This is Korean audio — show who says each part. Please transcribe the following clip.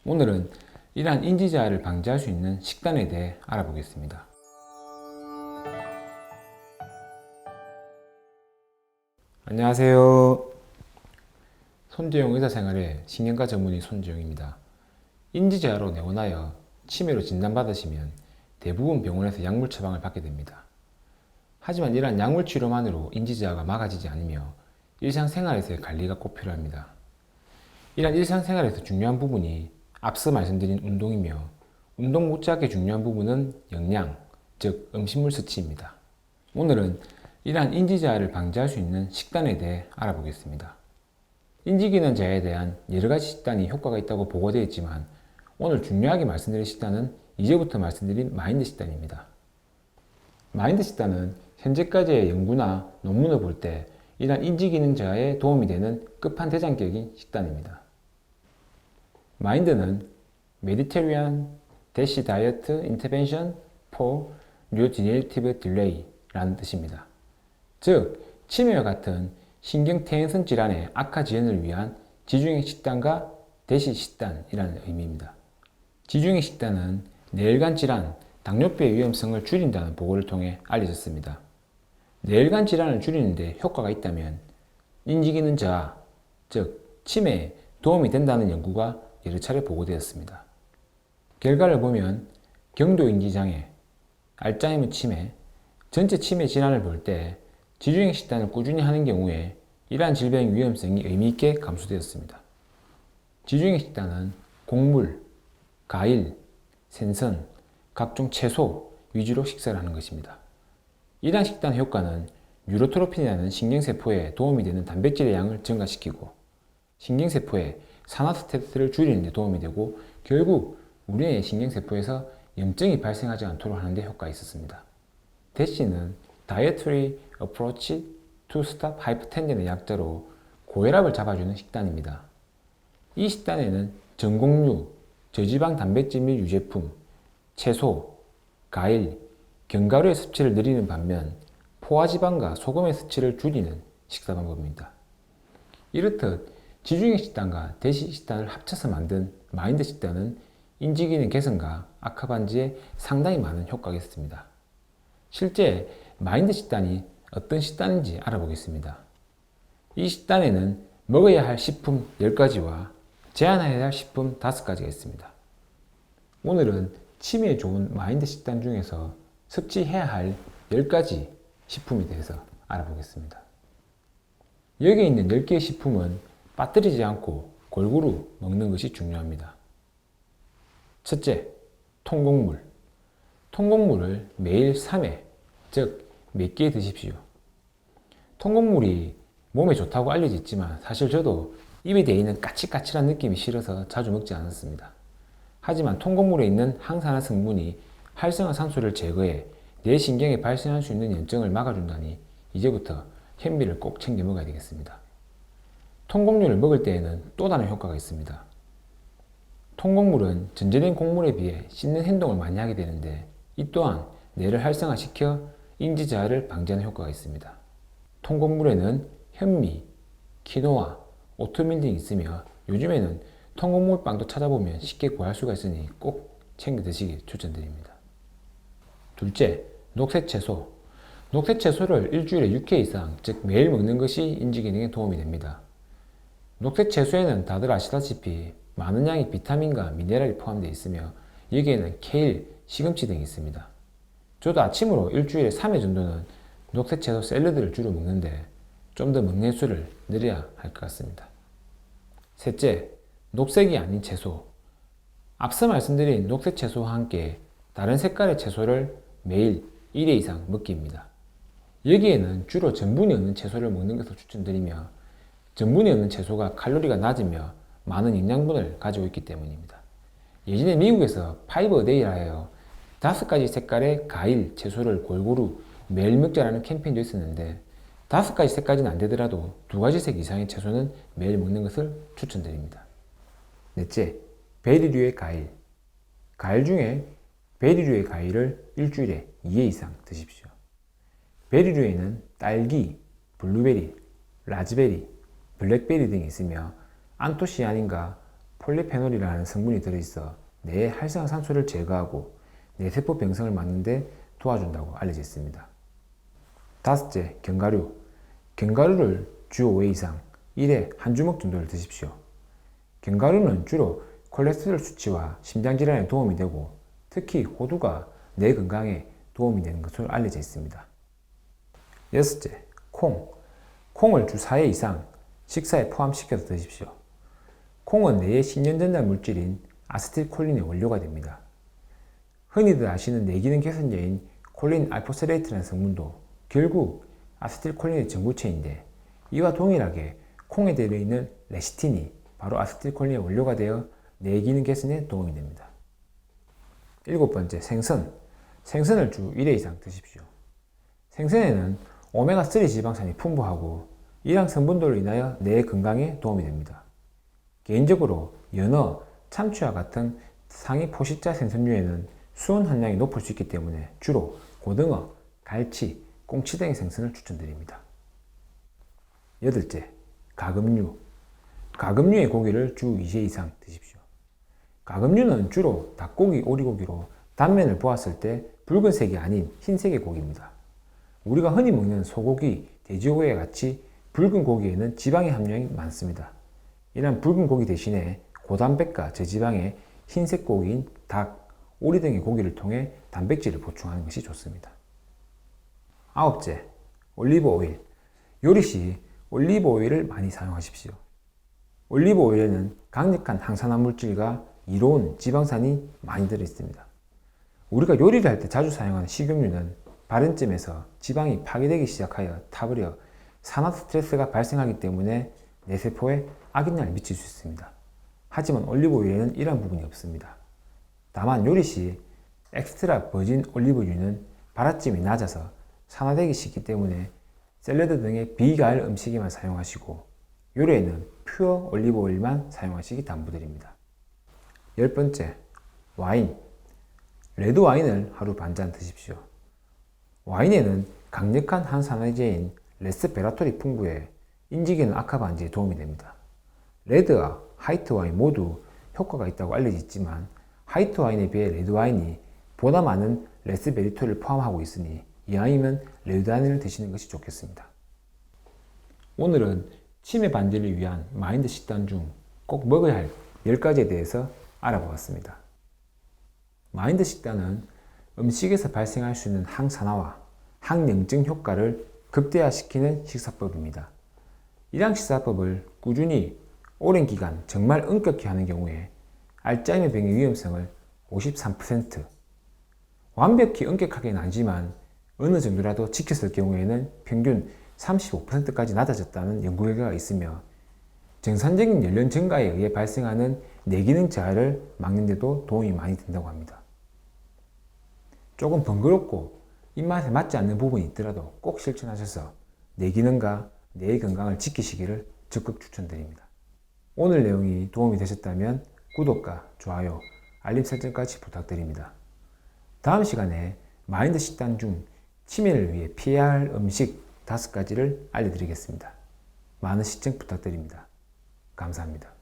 Speaker 1: 오늘은 이러한 인지저하를 방지할 수 있는 식단에 대해 알아보겠습니다. 안녕하세요. 손재용 의사생활의 신경과 전문의 손재용입니다. 인지저하로 내원하여 치매로 진단받으시면 대부분 병원에서 약물 처방을 받게 됩니다. 하지만 이러한 약물 치료만으로 인지저하가 막아지지 않으며 일상생활에서의 관리가 꼭 필요합니다. 이러한 일상생활에서 중요한 부분이 앞서 말씀드린 운동이며 운동 못지않게 중요한 부분은 영양, 즉 음식물 섭취입니다. 오늘은 이러한 인지저하를 방지할 수 있는 식단에 대해 알아보겠습니다. 인지기능 저하에 대한 여러가지 식단이 효과가 있다고 보고되어 있지만 오늘 중요하게 말씀드릴 식단은 이제부터 말씀드린 마인드 식단입니다. 마인드 식단은 현재까지의 연구나 논문을 볼 때 이러한 인지기능 저하에 도움이 되는 끝판대장격인 식단입니다. 마인드는 Mediterranean Diet Intervention for Neurodegenerative Delay 라는 뜻입니다. 즉, 치매와 같은 신경퇴행성 질환의 악화 지연을 위한 지중해 식단과 대시 식단이라는 의미입니다. 지중해 식단은 뇌혈관 질환, 당뇨병의 위험성을 줄인다는 보고를 통해 알려졌습니다. 뇌혈관 질환을 줄이는 데 효과가 있다면 인지기능 저하, 즉 치매에 도움이 된다는 연구가 여러 차례 보고되었습니다. 결과를 보면 경도인지장애, 알츠하이머 치매, 전체 치매 질환을 볼 때 지중해 식단을 꾸준히 하는 경우에 이러한 질병의 위험성이 의미있게 감소되었습니다. 지중해 식단은 곡물, 과일, 생선, 각종 채소 위주로 식사를 하는 것입니다. 이러한 식단 효과는 뉴로트로핀이라는 신경세포에 도움이 되는 단백질의 양을 증가시키고 신경세포의 산화스트레스를 줄이는 데 도움이 되고 결국 우리의 신경세포에서 염증이 발생하지 않도록 하는 데 효과가 있었습니다. 대시는 Dietary Approach to Stop Hypertension의 약자로 고혈압을 잡아주는 식단입니다. 이 식단에는 전곡류, 저지방 단백질 및 유제품, 채소, 과일, 견과류의 섭취를 늘리는 반면 포화지방과 소금의 섭취를 줄이는 식사 방법입니다. 이렇듯 지중해 식단과 대시 식단을 합쳐서 만든 마인드 식단은 인지기능 개선과 악화 방지에 상당히 많은 효과가 있습니다. 실제 마인드 식단이 어떤 식단인지 알아보겠습니다. 이 식단에는 먹어야 할 식품 10가지와 제한해야 할 식품 5가지가 있습니다. 오늘은 치매에 좋은 마인드 식단 중에서 섭취해야 할 10가지 식품에 대해서 알아보겠습니다. 여기에 있는 10개의 식품은 빠뜨리지 않고 골고루 먹는 것이 중요합니다. 첫째, 통곡물. 통곡물을 매일 3회, 즉 몇 개 드십시오. 통곡물이 몸에 좋다고 알려져 있지만 사실 저도 입에 대이는 까칠까칠한 느낌이 싫어서 자주 먹지 않았습니다. 하지만 통곡물에 있는 항산화 성분이 활성화산소를 제거해 뇌신경에 발생할 수 있는 염증을 막아준다니 이제부터 현미를 꼭 챙겨 먹어야 되겠습니다. 통곡물을 먹을 때에는 또 다른 효과가 있습니다. 통곡물은 전제된 곡물에 비해 씹는 행동을 많이 하게 되는데 이 또한 뇌를 활성화시켜 인지저하를 방지하는 효과가 있습니다. 통곡물에는 현미, 키노아, 오트밀 등이 있으며 요즘에는 통곡물 빵도 찾아보면 쉽게 구할 수가 있으니 꼭 챙겨 드시길 추천드립니다. 둘째, 녹색채소. 녹색채소를 일주일에 6회 이상, 즉 매일 먹는 것이 인지기능에 도움이 됩니다. 녹색채소에는 다들 아시다시피 많은 양의 비타민과 미네랄이 포함되어 있으며 여기에는 케일, 시금치 등이 있습니다. 저도 아침으로 일주일에 3회 정도는 녹색채소 샐러드를 주로 먹는데 좀 더 먹는 수를 늘려야 할 것 같습니다. 셋째, 녹색이 아닌 채소. 앞서 말씀드린 녹색 채소와 함께 다른 색깔의 채소를 매일 1회 이상 먹기입니다. 여기에는 주로 전분이 없는 채소를 먹는 것을 추천드리며 전분이 없는 채소가 칼로리가 낮으며 많은 영양분을 가지고 있기 때문입니다. 예전에 미국에서 파이버 데이라 하여 5가지 색깔의 과일, 채소를 골고루 매일 먹자라는 캠페인도 있었는데 5가지 색까지는 안 되더라도 2가지 색 이상의 채소는 매일 먹는 것을 추천드립니다. 넷째, 베리류의 과일. 과일 중에 베리류의 과일을 일주일에 2회 이상 드십시오. 베리류에는 딸기, 블루베리, 라즈베리, 블랙베리 등이 있으며 안토시아닌과 폴리페놀이라는 성분이 들어있어 뇌의 활성산소를 제거하고 뇌세포 병성을 막는 데 도와준다고 알려져 있습니다. 다섯째, 견과류. 견과류를 주 5회 이상 1회 한 주먹 정도를 드십시오. 견과류는 주로 콜레스테롤 수치와 심장질환에 도움이 되고 특히 호두가 뇌 건강에 도움이 되는 것으로 알려져 있습니다. 여섯째, 콩. 콩을 주 4회 이상 식사에 포함시켜서 드십시오. 콩은 뇌의 신전전달 물질인 아세틸콜린의 원료가 됩니다. 흔히들 아시는 뇌기능 개선제인 콜린 알포세레이트라는 성분도 결국 아세틸콜린의 전구체인데 이와 동일하게 콩에 들어있는 레시틴이 바로 아세틸콜린의 원료가 되어 뇌기능 개선에 도움이 됩니다. 일곱 번째, 생선. 생선을 주 1회 이상 드십시오. 생선에는 오메가3 지방산이 풍부하고 이러한 성분들로 인하여 뇌 건강에 도움이 됩니다. 개인적으로 연어, 참치와 같은 상위 포식자 생선류에는 수은 함량이 높을 수 있기 때문에 주로 고등어, 갈치, 꽁치 등의 생선을 추천드립니다. 여덟째, 가금류. 가금류의 고기를 주 2회 이상 드십시오. 가금류는 주로 닭고기, 오리고기로 단면을 보았을 때 붉은색이 아닌 흰색의 고기입니다. 우리가 흔히 먹는 소고기, 돼지고기와 같이 붉은 고기에는 지방의 함량이 많습니다. 이런 붉은 고기 대신에 고단백과 저지방의 흰색 고기인 닭, 오리 등의 고기를 통해 단백질을 보충하는 것이 좋습니다. 아홉째, 올리브 오일. 요리 시 올리브 오일을 많이 사용하십시오. 올리브 오일에는 강력한 항산화 물질과 이로운 지방산이 많이 들어있습니다. 우리가 요리를 할 때 자주 사용하는 식용유는 발연점에서 지방이 파괴되기 시작하여 타버려 산화 스트레스가 발생하기 때문에 뇌세포에 악영향을 미칠 수 있습니다. 하지만 올리브 오일에는 이러한 부분이 없습니다. 다만 요리 시 엑스트라 버진 올리브유는 발화점이 낮아서 산화되기 쉽기 때문에 샐러드 등의 비가을 음식에만 사용하시고 요리에는 퓨어 올리브 오일만 사용하시기 당부드립니다. 열 번째, 와인. 레드 와인을 하루 반잔 드십시오. 와인에는 강력한 항산화제인 레스베라톨이 풍부해 인지기능 악화 방지에 도움이 됩니다. 레드와 화이트 와인 모두 효과가 있다고 알려져 있지만 화이트 와인에 비해 레드 와인이 보다 많은 레스베리톨을 포함하고 있으니 이왕이면 레드 와인을 드시는 것이 좋겠습니다. 오늘은 치매 방지를 위한 마인드 식단 중 꼭 먹어야 할 10가지에 대해서 알아보았습니다. 마인드 식단은 음식에서 발생할 수 있는 항산화와 항염증 효과를 극대화시키는 식사법입니다. 이러한 식사법을 꾸준히 오랜 기간 정말 엄격히 하는 경우에 알츠하이머 병의 위험성을 53%, 완벽히 엄격하게는 아니지만 어느 정도라도 지켰을 경우에는 평균 35%까지 낮아졌다는 연구 결과가 있으며 정상적인 연령 증가에 의해 발생하는 뇌기능 저하를 막는 데도 도움이 많이 된다고 합니다. 조금 번거롭고 입맛에 맞지 않는 부분이 있더라도 꼭 실천하셔서 뇌기능과 뇌의 건강을 지키시기를 적극 추천드립니다. 오늘 내용이 도움이 되셨다면 구독과 좋아요, 알림 설정까지 부탁드립니다. 다음 시간에 마인드 식단 중 치매를 위해 피해야 할 음식 5가지를 알려드리겠습니다. 많은 시청 부탁드립니다. 감사합니다.